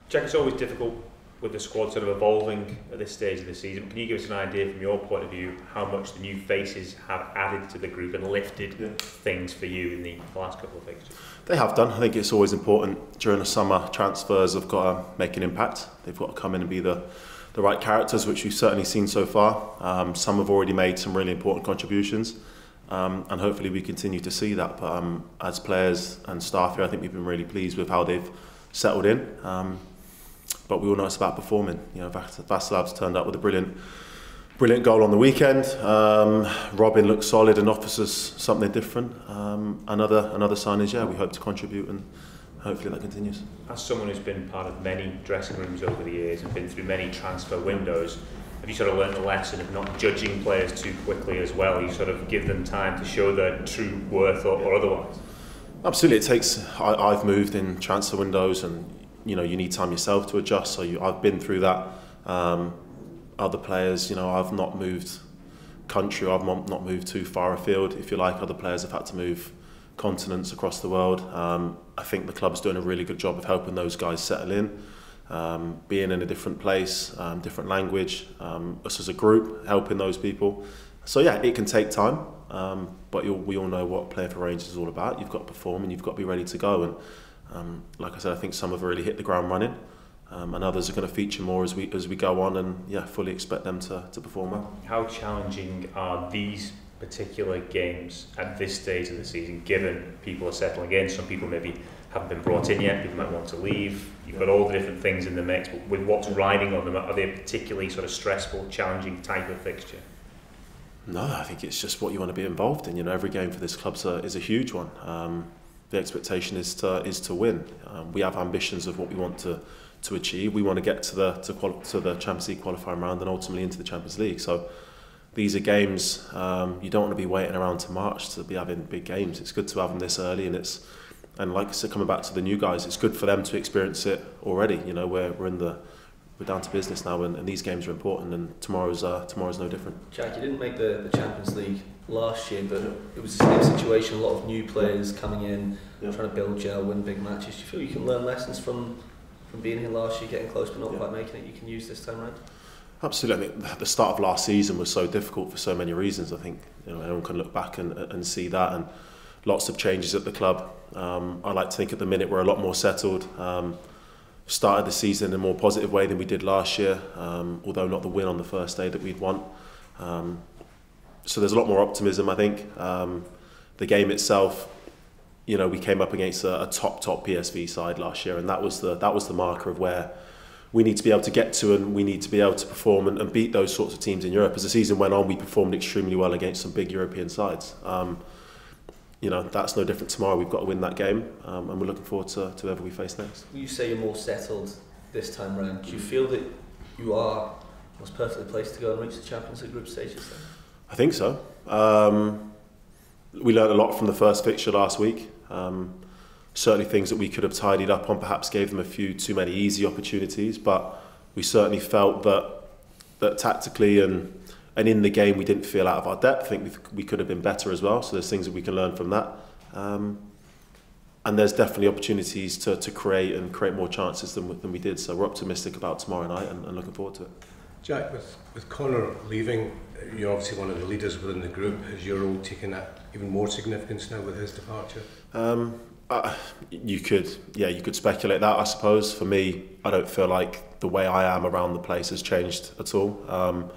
Jack, it's always difficult with the squad sort of evolving at this stage of the season. Can you give us an idea from your point of view how much the new faces have added to the group and lifted things for you in the last couple of fixtures? They have done. I think it's always important during the summer. Transfers have got to make an impact. They've got to come in and be the right characters, which we've certainly seen so far. Some have already made some really important contributions, and hopefully we continue to see that. But as players and staff here, I think we've been really pleased with how they've settled in. But we all know it's about performing. You know, Vasilav's turned up with a brilliant goal on the weekend. Robin looks solid and offers us something different. Another sign is, we hope to contribute, and hopefully that continues. As someone who's been part of many dressing rooms over the years and been through many transfer windows, have you sort of learned the lesson of not judging players too quickly as well? You sort of give them time to show their true worth or otherwise? Absolutely. It takes. I've moved in transfer windows, and you need time yourself to adjust. So I've been through that. Other players, I've not moved country. I've not moved too far afield, if you like. Other players have had to move continents across the world. I think the club's doing a really good job of helping those guys settle in, being in a different place, different language. Us as a group helping those people. So it can take time, but we all know what playing for Rangers is all about. You've got to perform and you've got to be ready to go. And like I said, I think some have really hit the ground running, and others are going to feature more as we go on, and fully expect them to perform well. How challenging are these particular games at this stage of the season, given people are settling in? Some people maybe haven't been brought in yet, people might want to leave. You've got all the different things in the mix, but with what's riding on them, are they a particularly sort of stressful, challenging type of fixture? No, I think it's just what you want to be involved in. Every game for this club is a huge one. The expectation is to win. We have ambitions of what we want to achieve. We want to get to the Champions League qualifying round and ultimately into the Champions League. So these are games you don't want to be waiting around to March to be having big games. It's good to have them this early, and like I said, coming back to the new guys, it's good for them to experience it already. We're down to business now, and these games are important, and tomorrow's no different. Jack, you didn't make the Champions League last year, but it was the same situation. A lot of new players coming in, trying to build gel, win big matches. Do you feel you can learn lessons from being here last year, getting close but not quite making it, you can use this time around? Absolutely. I think the start of last season was so difficult for so many reasons. I think anyone can look back and see that, and lots of changes at the club. I like to think at the minute we're a lot more settled. Started the season in a more positive way than we did last year, although not the win on the first day that we'd want. So there's a lot more optimism, I think. The game itself, we came up against a top PSV side last year, and that was the marker of where we need to be able to get to, and we need to be able to perform and beat those sorts of teams in Europe. As the season went on, we performed extremely well against some big European sides. That's no different tomorrow. We've got to win that game, and we're looking forward to whoever we face next. You say you're more settled this time round. Do you feel that you are most perfectly placed to go and reach the Champions League group stages then? I think so. We learned a lot from the first fixture last week. Certainly things that we could have tidied up on, perhaps gave them a few too many easy opportunities, but we certainly felt that tactically and in the game we didn't feel out of our depth. I think we could have been better as well, so there's things that we can learn from that. And there's definitely opportunities to create more chances than we did, so we're optimistic about tomorrow night and looking forward to it. Jack, with Connor leaving, you're obviously one of the leaders within the group. Has your role taken even more significance now with his departure? You could speculate that, I suppose. For me, I don't feel like the way I am around the place has changed at all.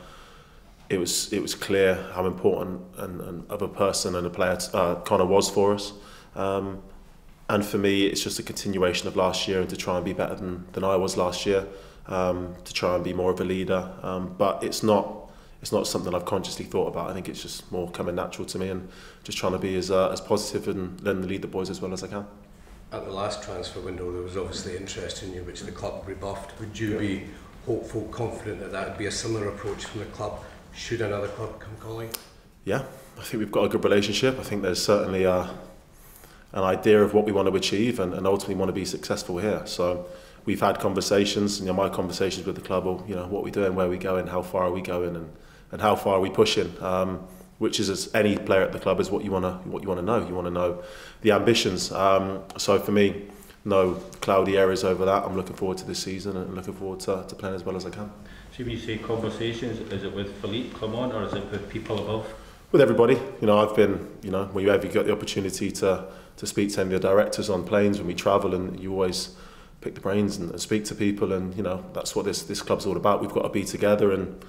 It was clear how important and of a person and a player Connor was for us. And for me, it's just a continuation of last year, and to try and be better than I was last year, to try and be more of a leader. But it's not something I've consciously thought about. I think it's just more coming natural to me, and just trying to be as positive and then lead the boys as well as I can. At the last transfer window, there was obviously interest in you, which the club rebuffed. Would you be hopeful, confident that would be a similar approach from the club should another club come calling? Yeah, I think we've got a good relationship. I think there's certainly an idea of what we want to achieve and ultimately want to be successful here. So we've had conversations, my conversations with the club, what we're doing, where we're going, how far are we going, and how far are we pushing, which is, as any player at the club, is what you want to know. You want to know the ambitions. So for me, no cloudy areas over that. I'm looking forward to this season and looking forward to playing as well as I can. So when you say conversations, is it with Philippe Clowes or is it with people above? With everybody. I've been, when you ever get the opportunity to speak to any of the directors on planes when we travel, and you always pick the brains and speak to people, and that's what this club's all about. We've got to be together, and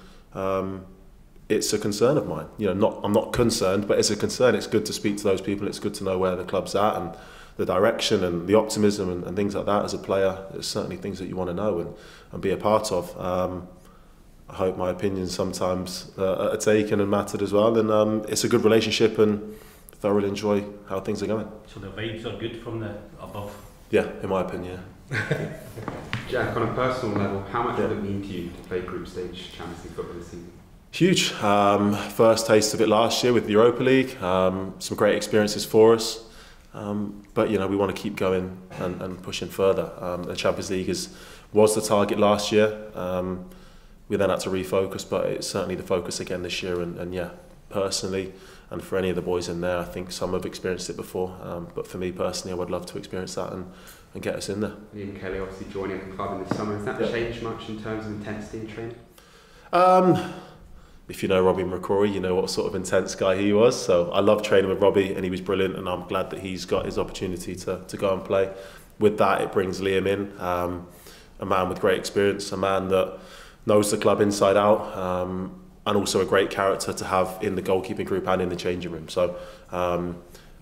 it's a concern of mine. I'm not concerned, but it's a concern. It's good to speak to those people. It's good to know where the club's at and the direction and the optimism and things like that. As a player, it's certainly things that you want to know and be a part of. I hope my opinions sometimes are taken and mattered as well, and it's a good relationship, and thoroughly enjoy how things are going. So the vibes are good from the above? Yeah, in my opinion. Jack, on a personal level, how much would it mean to you to play group stage Champions League football this season? Huge. First taste of it last year with the Europa League. Some great experiences for us. But we want to keep going and pushing further. The Champions League was the target last year. We then had to refocus, but it's certainly the focus again this year. And yeah, personally, and for any of the boys in there, I think some have experienced it before. But for me personally, I would love to experience that and get us in there. Liam Kelly obviously joining the club in the summer. Has that changed much in terms of intensity in training? If you know Robbie McCrory, you know what sort of intense guy he was. So I love training with Robbie, and he was brilliant, and I'm glad that he's got his opportunity to go and play. With that, it brings Liam in, a man with great experience, a man that knows the club inside out, and also a great character to have in the goalkeeping group and in the changing room. So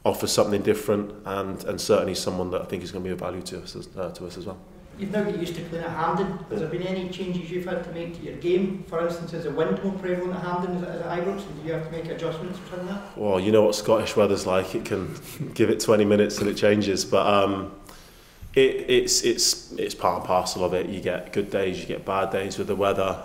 offers something different, and certainly someone that I think is going to be of value to us as well. You've now got used to playing at Hampden. Has there been any changes you've had to make to your game? For instance, is the wind more prevalent at Hampden as at Ibrox? And do you have to make adjustments or something like that? Well, you know what Scottish weather's like. It can give it 20 minutes and it changes. But it's part and parcel of it. You get good days, you get bad days with the weather.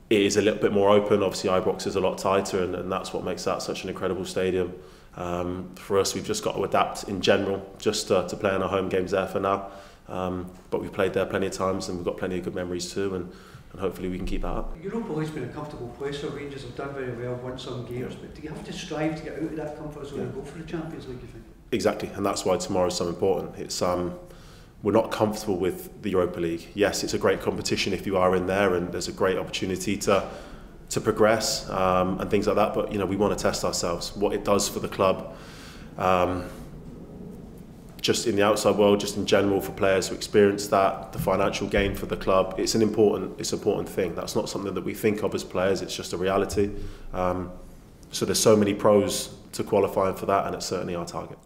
It is a little bit more open. Obviously, Ibrox is a lot tighter, and that's what makes that such an incredible stadium. For us, we've just got to adapt in general, just to playing our home games there for now. But we've played there plenty of times, and we've got plenty of good memories too, and hopefully we can keep that up. Europe always been a comfortable place for Rangers. Have done very well, won some games, but do you have to strive to get out of that comfort zone and go for the Champions League, you think? Exactly, and that's why tomorrow is so important. It's we're not comfortable with the Europa League. Yes, it's a great competition if you are in there, and there's a great opportunity to progress and things like that. But we want to test ourselves, what it does for the club. Just in the outside world, just in general for players who experience that, the financial gain for the club, it's an important thing. That's not something that we think of as players, it's just a reality. So there's so many pros to qualifying for that, and it's certainly our target.